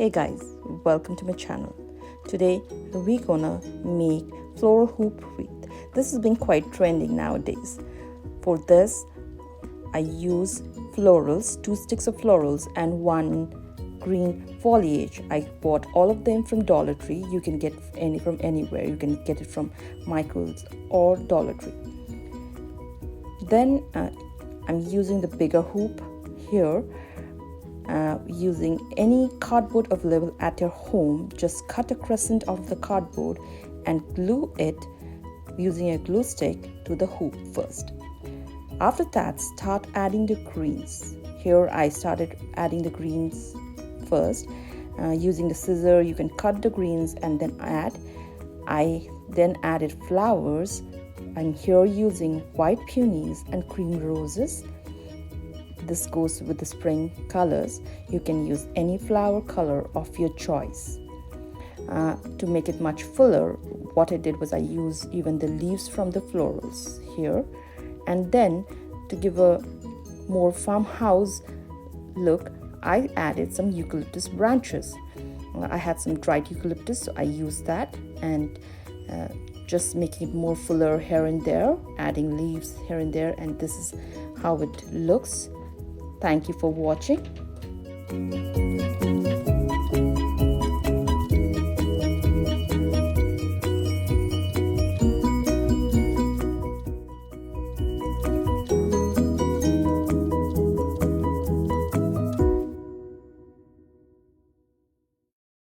Hey guys, welcome to my channel. Today we're gonna make floral hoop wreath. This has been quite trending nowadays. For this I use florals, 2 sticks of florals and 1 green foliage. I bought all of them from Dollar Tree. You can get any from anywhere. You can get it from Michael's or Dollar Tree. Then I'm using the bigger hoop here. Using any cardboard available at your home, just cut a crescent out of the cardboard and glue it using a glue stick to the hoop first. After that, start adding the greens. Here I started adding the greens first. Using the scissor, you can cut the greens and then add. I then added flowers. I'm here using white peonies and cream roses. This goes with the spring colors. You can use any flower color of your choice. To make it much fuller, what I did was I used even the leaves from the florals here. And then to give a more farmhouse look, I added some eucalyptus branches. I had some dried eucalyptus, so I used that and just making it more fuller here and there, adding leaves here and there, and this is how it looks. Thank you for watching.